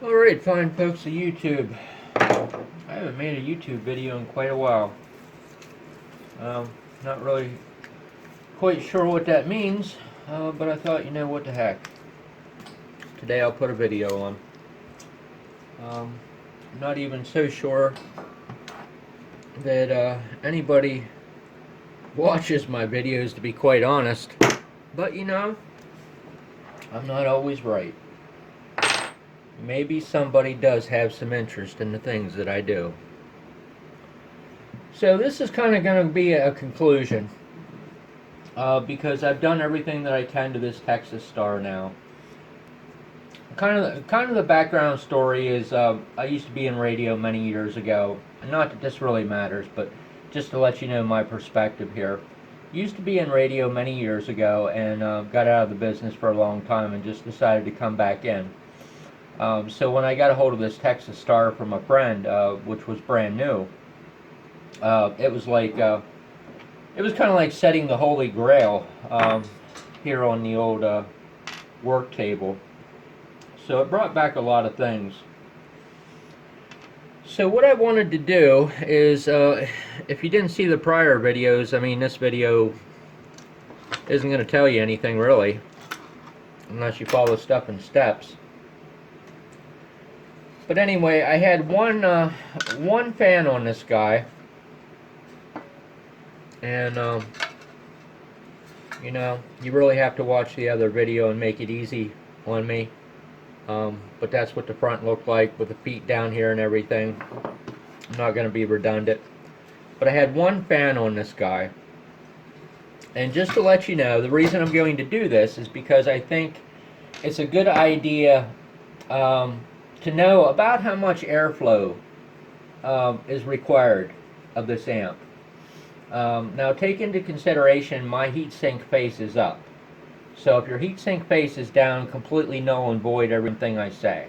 Alright, fine folks of YouTube. I haven't made a YouTube video in quite a while. Not really quite sure what that means, but I thought, you know, what the heck. Today I'll put a video on. I'm not even so sure that anybody watches my videos, to be quite honest. But, you know, I'm not always right. Maybe somebody does have some interest in the things that I do. So this is kind of going to be a conclusion, because I've done everything that I can to this Texas Star now. Kind of the background story is I used to be in radio many years ago. Not that this really matters, but just to let you know my perspective here. Used to be in radio many years ago and got out of the business for a long time and just decided to come back in. So when I got a hold of this Texas Star from a friend, which was brand new, it was like it was kind of like setting the Holy Grail here on the old work table. So it brought back a lot of things. So what I wanted to do is, if you didn't see the prior videos, I mean, this video isn't going to tell you anything really, unless you follow stuff in steps. But anyway, I had one fan on this guy, and you know, you really have to watch the other video and make it easy on me. But that's what the front looked like with the feet down here and everything. I'm not going to be redundant. But I had one fan on this guy. And just to let you know, the reason I'm going to do this is because I think it's a good idea to know about how much airflow is required of this amp. Now take into consideration my heatsink face is up. So if your heatsink face is down, completely null and void everything I say.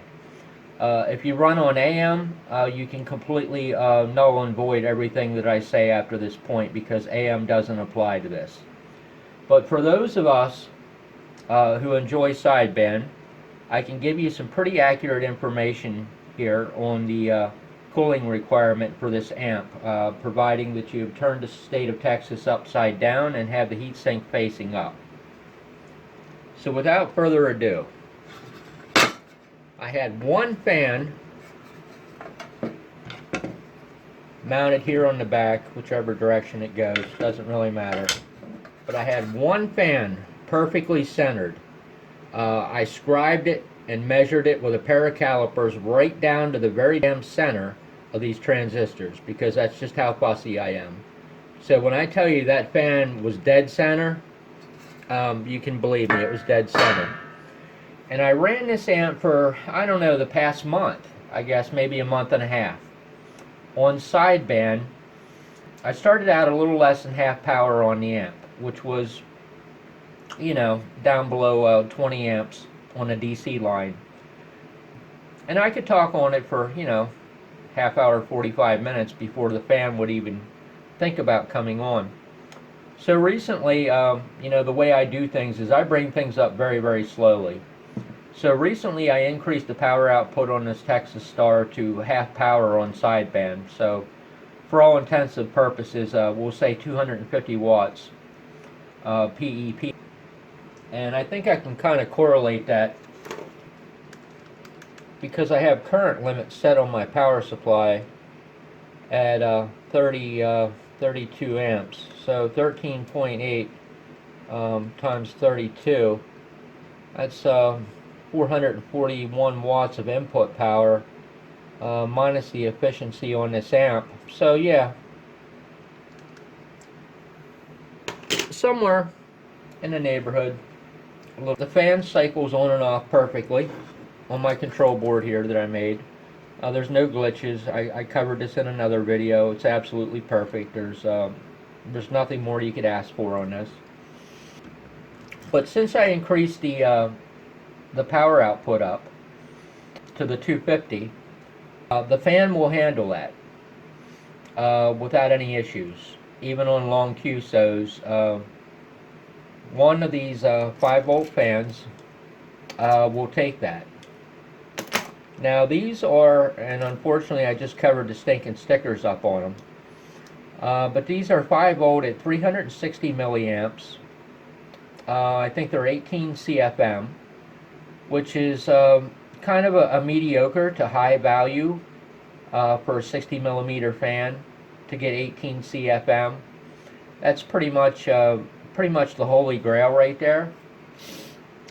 If you run on AM, you can completely null and void everything that I say after this point, because AM doesn't apply to this. But for those of us who enjoy sideband, I can give you some pretty accurate information here on the cooling requirement for this amp, providing that you've turned the state of Texas upside down and have the heatsink facing up. So without further ado, I had one fan mounted here on the back, whichever direction it goes, doesn't really matter. But I had one fan perfectly centered. I scribed it and measured it with a pair of calipers right down to the very damn center of these transistors, because that's just how fussy I am. So when I tell you that fan was dead center, you can believe me, it was dead center. And I ran this amp for, I don't know, the past month, I guess maybe a month and a half. On sideband, I started out a little less than half power on the amp, which was, you know, down below 20 amps on a DC line. And I could talk on it for, you know, half hour, 45 minutes before the fan would even think about coming on. So recently, you know, the way I do things is I bring things up very, very slowly. So recently I increased the power output on this Texas Star to half power on sideband. So for all intents and purposes, we'll say 250 watts PEP. And I think I can kind of correlate that because I have current limits set on my power supply at 32 amps. So 13.8 times 32, that's 441 watts of input power minus the efficiency on this amp. So yeah, somewhere in the neighborhood. The fan cycles on and off perfectly on my control board here that I made. There's no glitches. I covered this in another video. It's absolutely perfect. There's nothing more you could ask for on this. But since I increased the power output up to the 250, the fan will handle that without any issues, even on long QSOs. One of these 5-volt fans will take that. Now these are, and unfortunately I just covered the stinking stickers up on them, but these are 5 volt at 360 milliamps. I think they're 18 CFM, which is kind of a mediocre to high value for a 60 millimeter fan to get 18 CFM. That's pretty much the holy grail right there.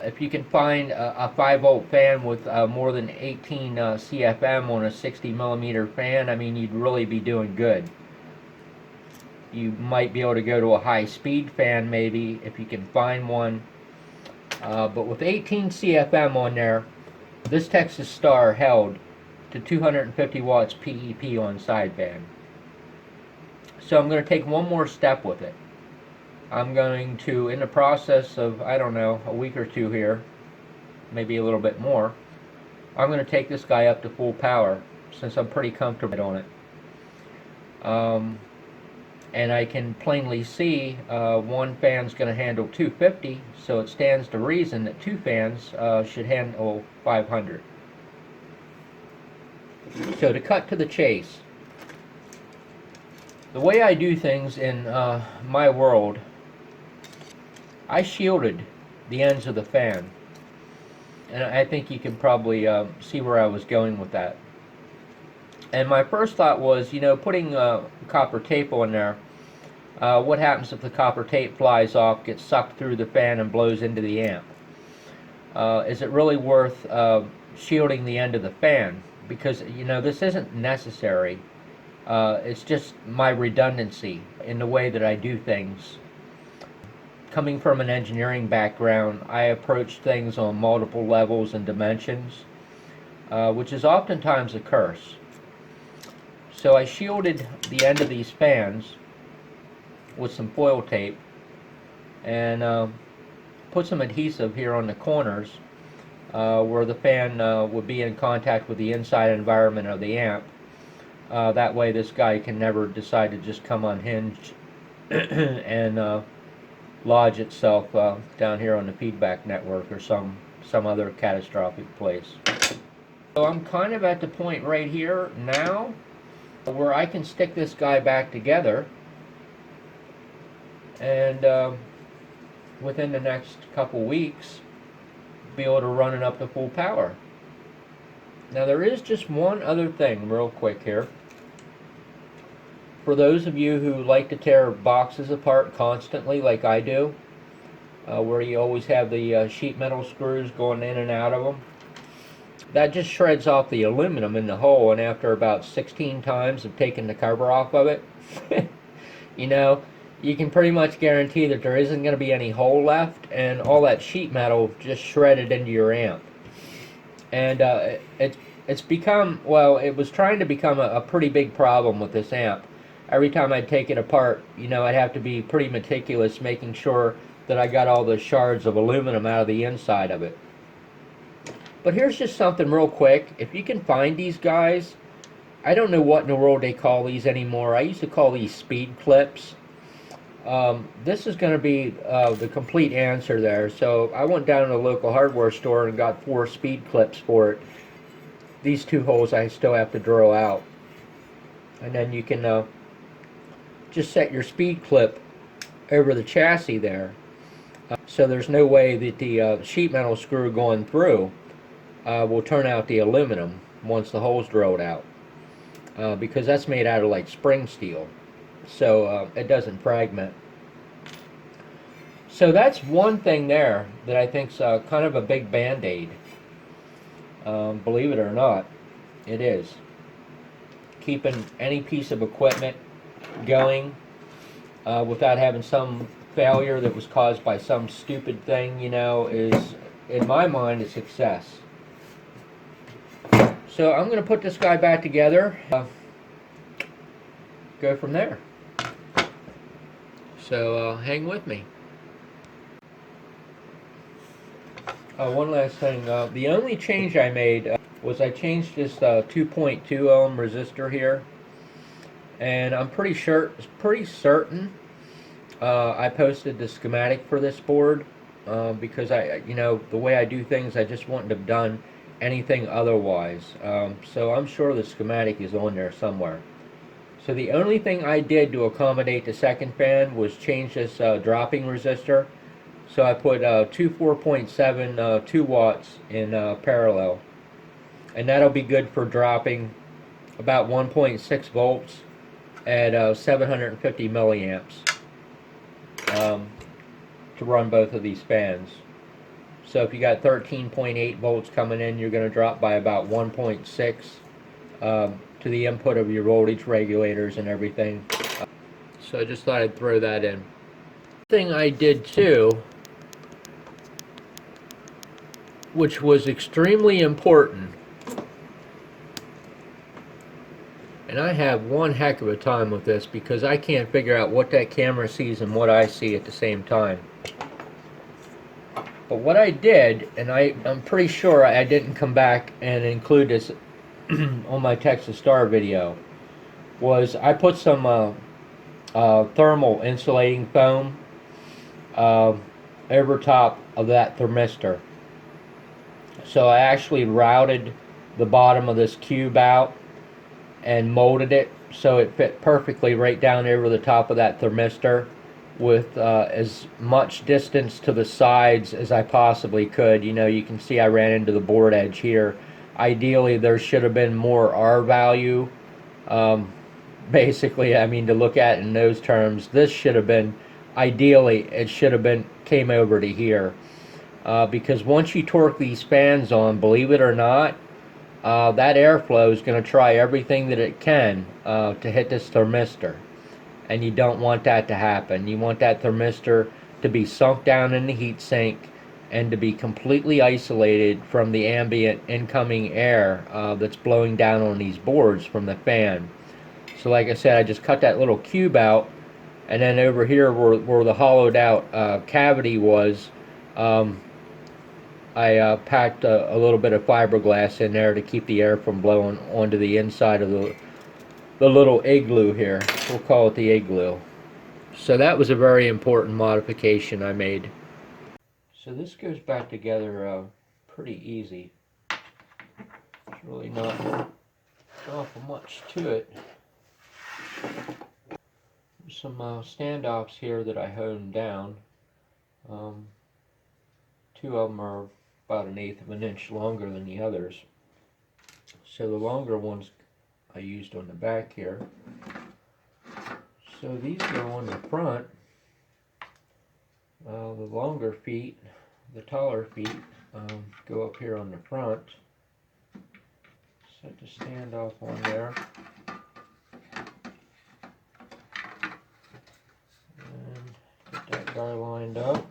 If you can find a 5 volt fan with more than 18 CFM on a 60 millimeter fan, I mean, you'd really be doing good. You might be able to go to a high speed fan maybe if you can find one. But with 18 CFM on there, this Texas Star held to 250 watts PEP on sideband. So I'm going to take one more step with it. I'm going to, in the process of, I don't know, a week or two here, maybe a little bit more, I'm going to take this guy up to full power since I'm pretty comfortable on it. And I can plainly see one fan's going to handle 250, so it stands to reason that 2 fans should handle 500. So to cut to the chase, the way I do things in my world, I shielded the ends of the fan, and I think you can probably see where I was going with that. And my first thought was, you know, putting copper tape on there, what happens if the copper tape flies off, gets sucked through the fan and blows into the amp? Is it really worth shielding the end of the fan? Because, you know, this isn't necessary. It's just my redundancy in the way that I do things. Coming from an engineering background, I approach things on multiple levels and dimensions, which is oftentimes a curse. So I shielded the end of these fans with some foil tape and put some adhesive here on the corners where the fan would be in contact with the inside environment of the amp. That way this guy can never decide to just come unhinged and lodge itself down here on the feedback network or some other catastrophic place. So I'm kind of at the point right here now where I can stick this guy back together, and within the next couple weeks be able to run it up to full power. Now there is just one other thing real quick here. For those of you who like to tear boxes apart constantly like I do, where you always have the sheet metal screws going in and out of them, that just shreds off the aluminum in the hole, and after about 16 times of taking the cover off of it, you know, you can pretty much guarantee that there isn't going to be any hole left, and all that sheet metal just shredded into your amp. And it's become, well, it was trying to become a pretty big problem with this amp. Every time I'd take it apart, you know, I'd have to be pretty meticulous making sure that I got all the shards of aluminum out of the inside of it. But here's just something real quick. If you can find these guys, I don't know what in the world they call these anymore. I used to call these speed clips. This is going to be the complete answer there. So I went down to the local hardware store and got 4 speed clips for it. These 2 holes I still have to drill out. And then you can just set your speed clip over the chassis there. So there's no way that the sheet metal screw going through will turn out the aluminum once the hole's drilled out. Because that's made out of like spring steel. So it doesn't fragment. So that's one thing there that I think's kind of a big band-aid. Believe it or not, it is. Keeping any piece of equipment going without having some failure that was caused by some stupid thing, you know, is, in my mind, a success. So I'm going to put this guy back together, go from there. So hang with me. One last thing, the only change I made was I changed this 2.2 ohm resistor here, and I'm pretty certain I posted the schematic for this board because you know, the way I do things, I just wouldn't have done anything otherwise. So I'm sure the schematic is on there somewhere. So the only thing I did to accommodate the second fan was change this dropping resistor. So I put two 4.7 2 watts in parallel, and that'll be good for dropping about 1.6 volts at 750 milliamps to run both of these fans. So if you got 13.8 volts coming in, you're going to drop by about 1.6 to the input of your voltage regulators and everything. So I just thought I'd throw that in. Thing I did too, which was extremely important, and I have one heck of a time with this because I can't figure out what that camera sees and what I see at the same time. But what I did, and I'm pretty sure I didn't come back and include this on my Texas Star video, was I put some thermal insulating foam over top of that thermistor. So I actually routed the bottom of this cube out and molded it so it fit perfectly right down over the top of that thermistor with as much distance to the sides as I possibly could. You know, you can see I ran into the board edge here. Ideally, there should have been more R value. Basically, I mean, to look at in those terms, this should have been, ideally, it should have been, came over to here. Because once you torque these fans on, believe it or not, that airflow is going to try everything that it can to hit this thermistor. And you don't want that to happen. You want that thermistor to be sunk down in the heat sink and to be completely isolated from the ambient incoming air that's blowing down on these boards from the fan. So like I said, I just cut that little cube out, and then over here where the hollowed out cavity was, I packed a little bit of fiberglass in there to keep the air from blowing onto the inside of the little igloo here. We'll call it the igloo. So that was a very important modification I made. So this goes back together pretty easy. There's really not awful much to it. There's some standoffs here that I honed down. Two of them are about 1/8 of an inch longer than the others. So the longer ones I used on the back here. So these go on the front. The longer feet, the taller feet, go up here on the front. Set the standoff on there. And get that guy lined up.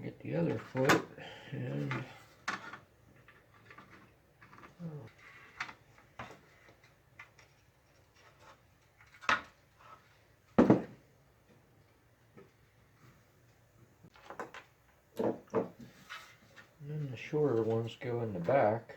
Get the other foot and then the shorter ones go in the back.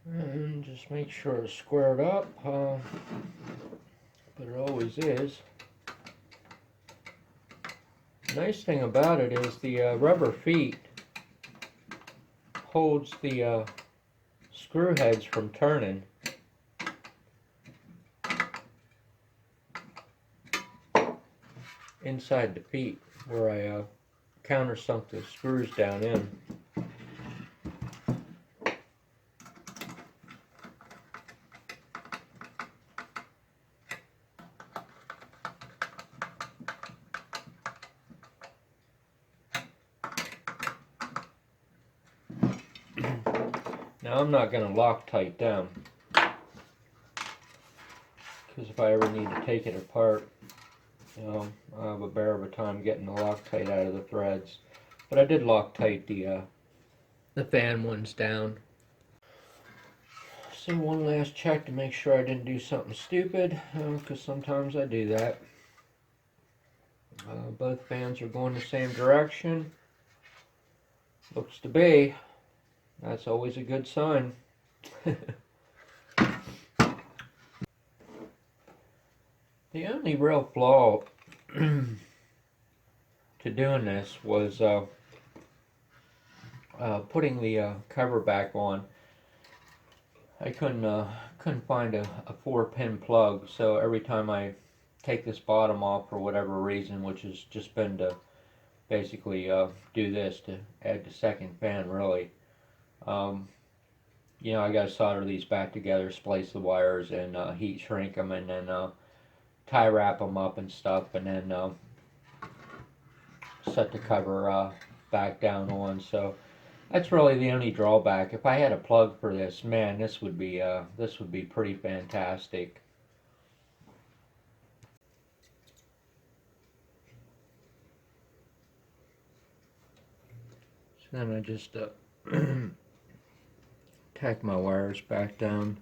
And just make sure it's squared up, but it always is. The nice thing about it is the rubber feet holds the screw heads from turning. inside the feet where I countersunk the screws down in. Now I'm not going to Loctite them, because if I ever need to take it apart, you know, I have a bear of a time getting the Loctite out of the threads. But I did Loctite the fan ones down. So one last check to make sure I didn't do something stupid, because sometimes I do that. Both fans are going the same direction. Looks to be. That's always a good sign. The only real flaw to doing this was putting the cover back on. I couldn't find a 4-pin plug, so every time I take this bottom off for whatever reason, which has just been to basically do this to add the second fan, really. You know, I got to solder these back together, splice the wires, and heat shrink them, and then tie wrap them up and stuff, and then set the cover back down on. So that's really the only drawback. If I had a plug for this, man, this would be pretty fantastic. So then I just tack my wires back down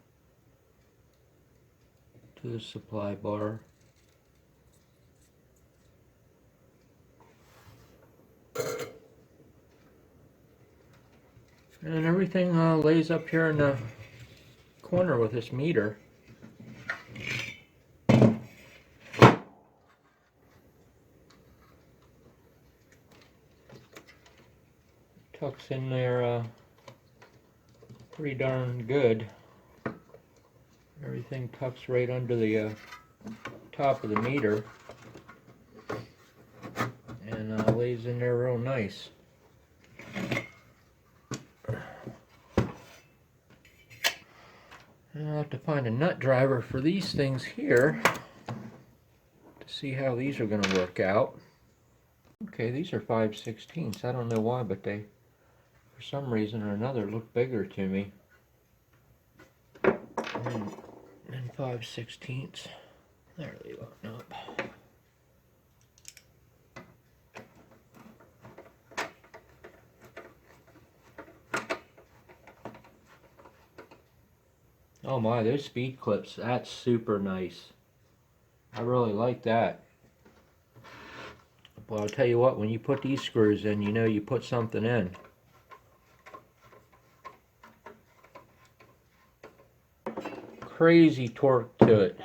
to the supply bar. And everything lays up here in the corner with this meter. Tucks in there pretty darn good. Everything tucks right under the top of the meter and lays in there real nice. And I'll have to find a nut driver for these things here to see how these are going to work out. Okay, these are 5/16. I don't know why, but they, for some reason or another, look bigger to me than 5/16. There they look up. Oh my, those speed clips, that's super nice. I really like that. But I'll tell you what, when you put these screws in, you know you put something in. Crazy torque to it.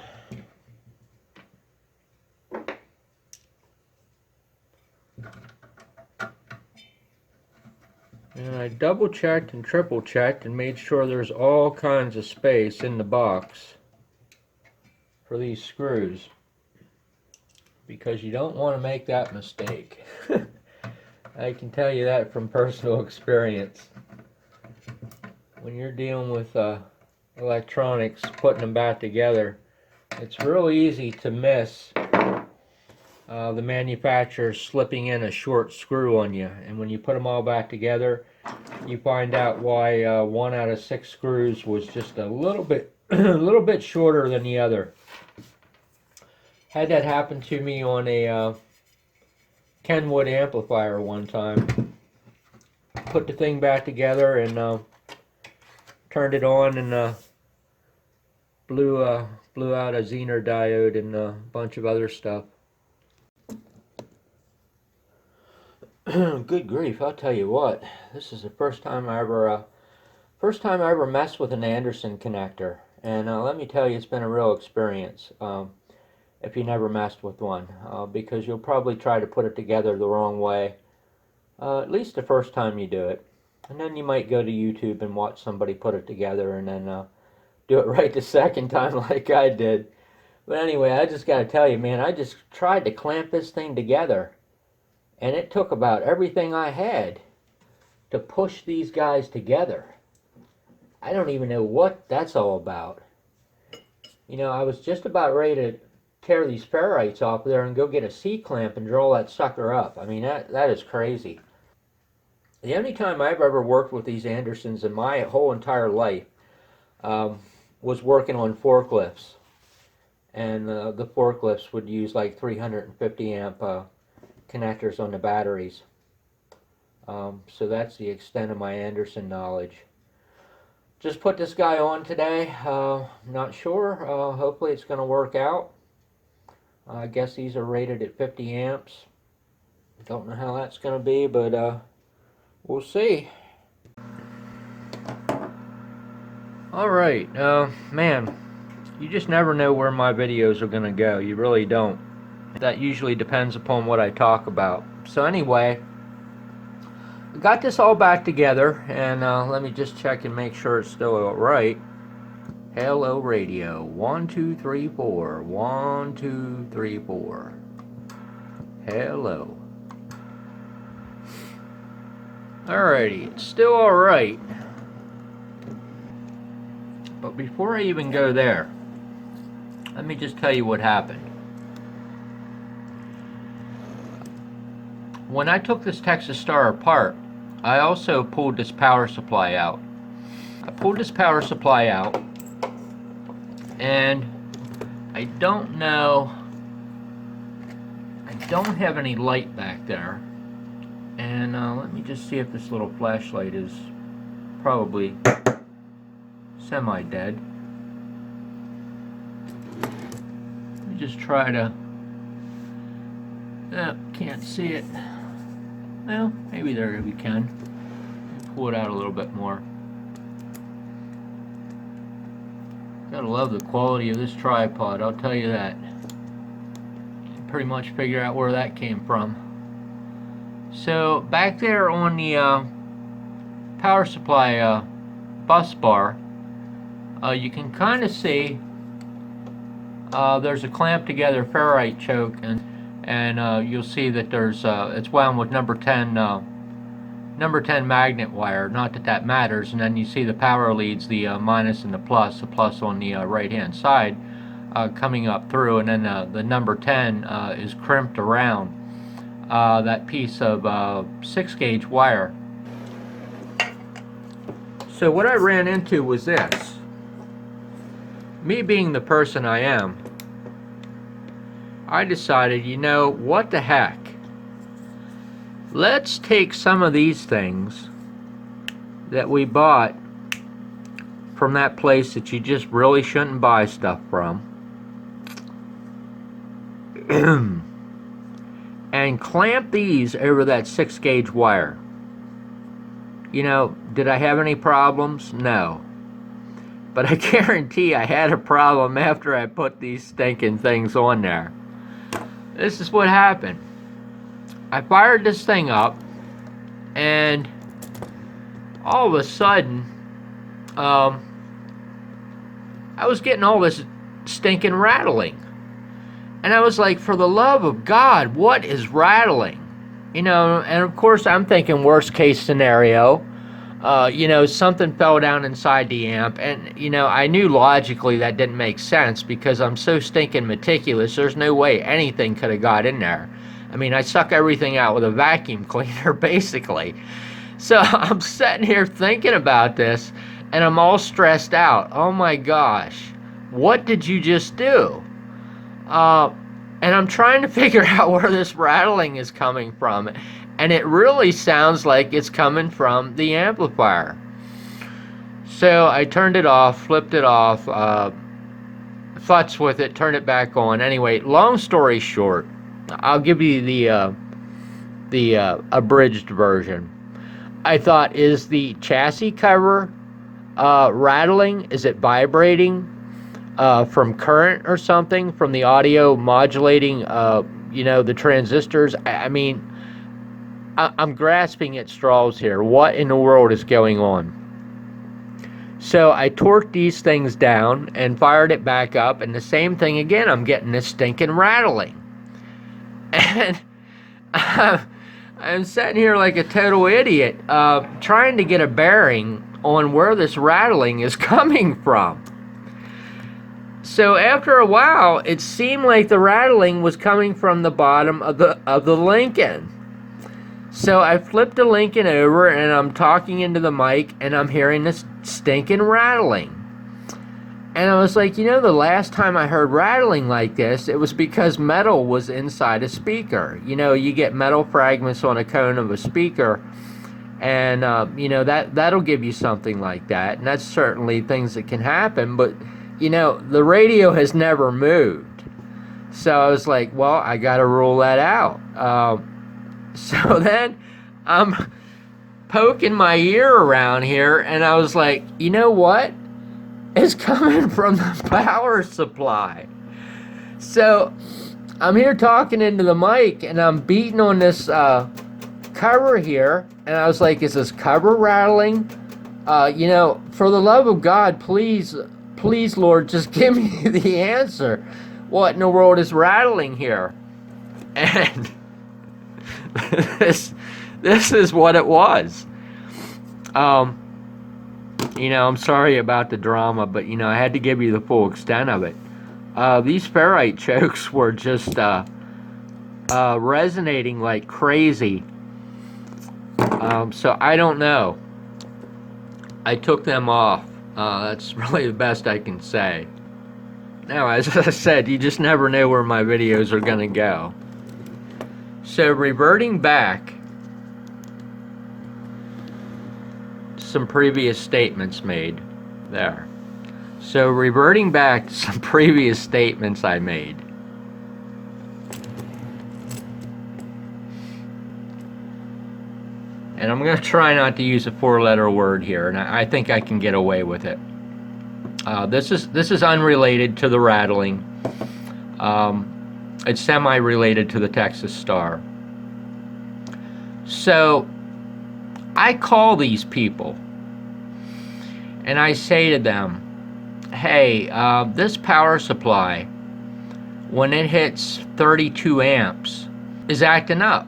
And I double checked and triple checked and made sure there's all kinds of space in the box for these screws, because you don't want to make that mistake. I can tell you that from personal experience. When you're dealing with electronics, putting them back together, it's real easy to miss the manufacturer slipping in a short screw on you, and when you put them all back together, you find out why 1 out of 6 screws was just a little bit shorter than the other. Had that happen to me on a Kenwood amplifier one time. Put the thing back together and turned it on and blew out a Zener diode and a bunch of other stuff. Good grief, I'll tell you what, this is the first time I ever messed with an Anderson connector, and let me tell you, it's been a real experience if you never messed with one, because you'll probably try to put it together the wrong way, at least the first time you do it, and then you might go to YouTube and watch somebody put it together and then do it right the second time like I did. But anyway, I just got to tell you, man, I just tried to clamp this thing together, and it took about everything I had to push these guys together. I don't even know what that's all about. You know, I was just about ready to tear these ferrites off there and go get a C-clamp and draw that sucker up. I mean, that is crazy. The only time I've ever worked with these Andersons in my whole entire life was working on forklifts. And the forklifts would use like 350 amp connectors on the batteries. So that's the extent of my Anderson knowledge. Just put this guy on today. Not sure. Hopefully it's going to work out. I guess these are rated at 50 amps. Don't know how that's going to be, but we'll see. Alright, man, you just never know where my videos are going to go. You really don't. That usually depends upon what I talk about. So anyway, I got this all back together, and let me just check and make sure it's still all right. Hello radio, 1 2 3 4, 1 2 3 4. Hello. Alrighty, it's still alright. But before I even go there, let me just tell you what happened. When I took this Texas Star apart, I also pulled this power supply out. I pulled this power supply out, and I don't know, I don't have any light back there. And let me just see if this little flashlight is probably semi-dead. Let me just try to, can't see it. Well, maybe there we can. Pull it out a little bit more. Gotta love the quality of this tripod, I'll tell you that. Pretty much figure out where that came from. So back there on the power supply bus bar, you can kind of see there's a clamped together ferrite choke, and you'll see that there's it's wound with number 10 magnet wire. Not that that matters. And then you see the power leads, the minus and the plus on the right hand side coming up through, and then the number 10 is crimped around that piece of 6 gauge wire. So what I ran into was this. Me being the person I am, I decided, you know, what the heck? Let's take some of these things that we bought from that place that you just really shouldn't buy stuff from and clamp these over that 6 gauge wire. You know, did I have any problems? No. But I guarantee I had a problem after I put these stinking things on there. This is what happened. I fired this thing up, and all of a sudden, I was getting all this stinking rattling. And I was like, for the love of God, what is rattling? You know, and of course I'm thinking worst case scenario. You know, something fell down inside the amp, and you know, I knew logically that didn't make sense because I'm so stinking meticulous. There's no way anything could have got in there. I mean, I suck everything out with a vacuum cleaner, basically. So I'm sitting here thinking about this, and I'm all stressed out. Oh my gosh, what did you just do? And I'm trying to figure out where this rattling is coming from. And it really sounds like it's coming from the amplifier. So I turned it off, flipped it off, futzed with it, turned it back on. Anyway, long story short, I'll give you the abridged version. I thought, is the chassis cover rattling? Is it vibrating from current or something? From the audio modulating, you know, the transistors? I mean, I'm grasping at straws here. What in the world is going on? So I torqued these things down and fired it back up, and the same thing again. I'm getting this stinking rattling. And I'm sitting here like a total idiot, trying to get a bearing on where this rattling is coming from. So after a while, it seemed like the rattling was coming from the bottom of the Lincoln. So I flipped the Lincoln over, and I'm talking into the mic, and I'm hearing this stinking rattling. And I was like, the last time I heard rattling like this, it was because metal was inside a speaker. You get metal fragments on a cone of a speaker, and that'll give you something like that. And that's certainly things that can happen, but the radio has never moved. So I was like, well, I got to rule that out. So then I'm poking my ear around here, and I was like, you know what? It's coming from the power supply. So I'm here talking into the mic, and I'm beating on this cover here, and I was like, is this cover rattling? For the love of God, please, Lord, just give me the answer. What in the world is rattling here? And this is what it was. I'm sorry about the drama, but I had to give you the full extent of it. These ferrite chokes were just resonating like crazy. So I don't know. I took them off. That's really the best I can say. Now, as I said, you just never know where my videos are going to go. So reverting back to some previous statements made there. So reverting back to some previous statements I made. And I'm going to try not to use a four-letter word here, and I think I can get away with it. This is unrelated to the rattling. It's semi-related to the Texas Star. So I call these people and I say to them, hey, this power supply, when it hits 32 amps, is acting up.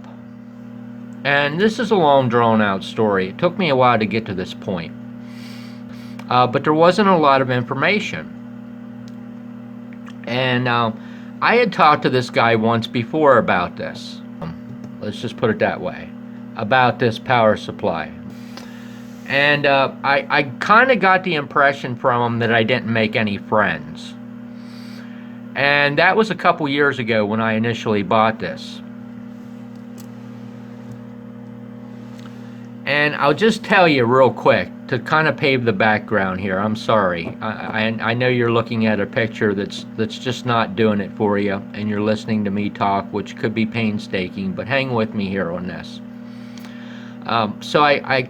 And this is a long drawn out story. It took me a while to get to this point. But there wasn't a lot of information. And I had talked to this guy once before about this. Let's just put it that way. About this power supply. And I kind of got the impression from him that I didn't make any friends. And that was a couple years ago when I initially bought this. And I'll just tell you real quick to kind of pave the background here. I'm sorry. I know you're looking at a picture that's just not doing it for you, and you're listening to me talk, which could be painstaking, but hang with me here on this. So I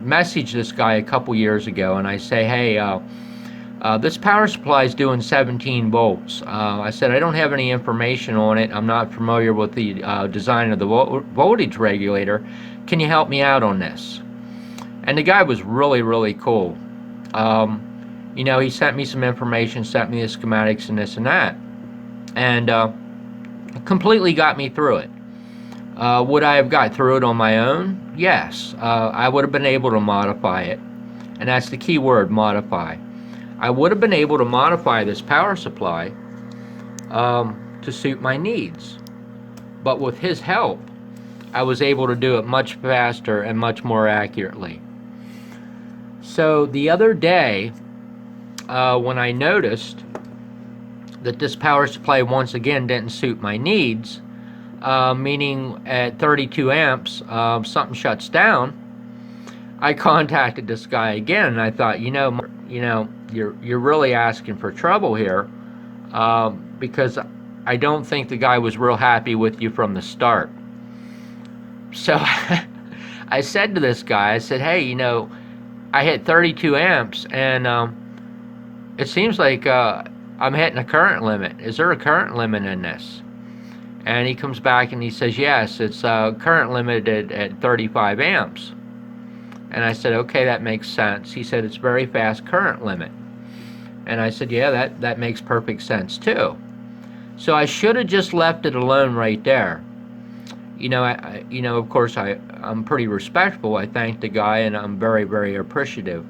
messaged this guy a couple years ago, and I say, hey, this power supply is doing 17 volts. I said, I don't have any information on it. I'm not familiar with the design of the voltage regulator. Can you help me out on this? And the guy was really, really cool. He sent me some information, sent me the schematics and this and that. And completely got me through it. Would I have got through it on my own? Yes. I would have been able to modify it. And that's the key word, modify. I would have been able to modify this power supply to suit my needs. But with his help, I was able to do it much faster and much more accurately. So the other day, when I noticed that this power supply once again didn't suit my needs, meaning at 32 amps, something shuts down, I contacted this guy again, and I thought, you're really asking for trouble here, because I don't think the guy was real happy with you from the start. So I said to this guy, I said, hey, I hit 32 amps, and it seems like I'm hitting a current limit. Is there a current limit in this? And he comes back and he says, yes, it's current limited at 35 amps. And I said, okay, that makes sense. He said, it's very fast current limit. And I said, yeah, that makes perfect sense too. So I should have just left it alone right there. You know, of course, I'm pretty respectful. I thanked the guy, and I'm very, very appreciative.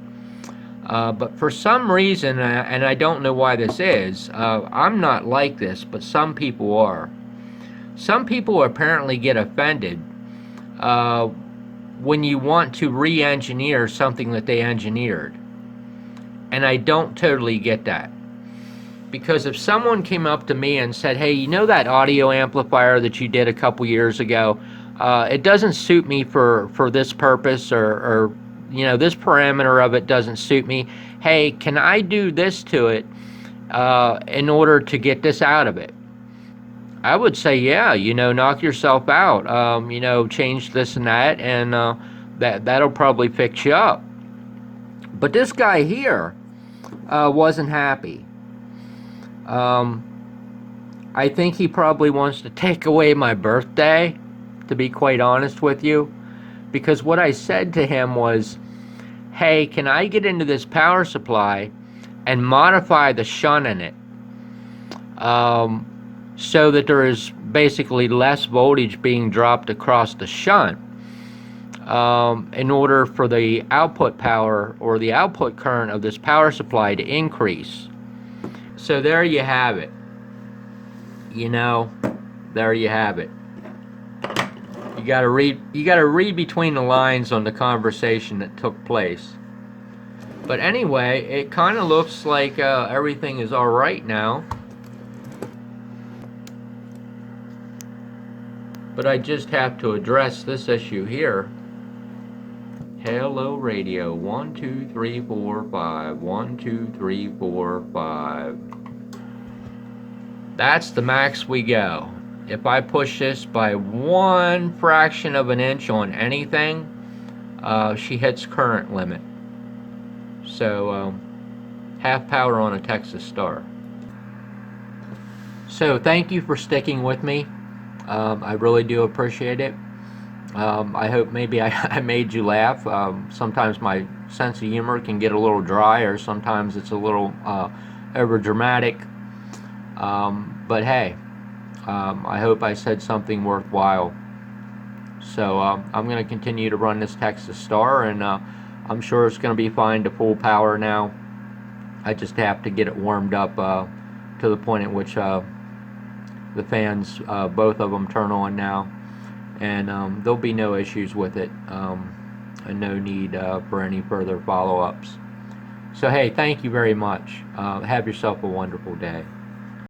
But for some reason, and I don't know why this is, I'm not like this, but some people are. Some people apparently get offended when you want to re-engineer something that they engineered. And I don't totally get that. Because if someone came up to me and said, hey, you know that audio amplifier that you did a couple years ago, it doesn't suit me for this purpose, or you know, this parameter of it doesn't suit me. Hey, can I do this to it in order to get this out of it? I would say, yeah, you know, knock yourself out. You know, change this and that, and that'll probably fix you up. But this guy here wasn't happy. I think he probably wants to take away my birthday, to be quite honest with you, because what I said to him was, hey, can I get into this power supply and modify the shunt in it so that there is basically less voltage being dropped across the shunt in order for the output power or the output current of this power supply to increase. So there you have it. You know, there you have it. You gotta read between the lines on the conversation that took place. But anyway, it kind of looks like everything is all right now. But I just have to address this issue here. Hello radio, 1 2 3 4 5, 1 2 3 4 5. That's the max we go. If I push this by 1 fraction of an inch on anything, she hits current limit. So half power on a Texas Star. So thank you for sticking with me. I really do appreciate it. I hope maybe I made you laugh. Sometimes my sense of humor can get a little dry, or sometimes it's a little over dramatic. But hey, I hope I said something worthwhile. So I'm going to continue to run this Texas Star, and I'm sure it's going to be fine to full power now. I just have to get it warmed up to the point at which the fans, both of them, turn on now, and there'll be no issues with it, and no need for any further follow-ups. So hey, thank you very much. Have yourself a wonderful day.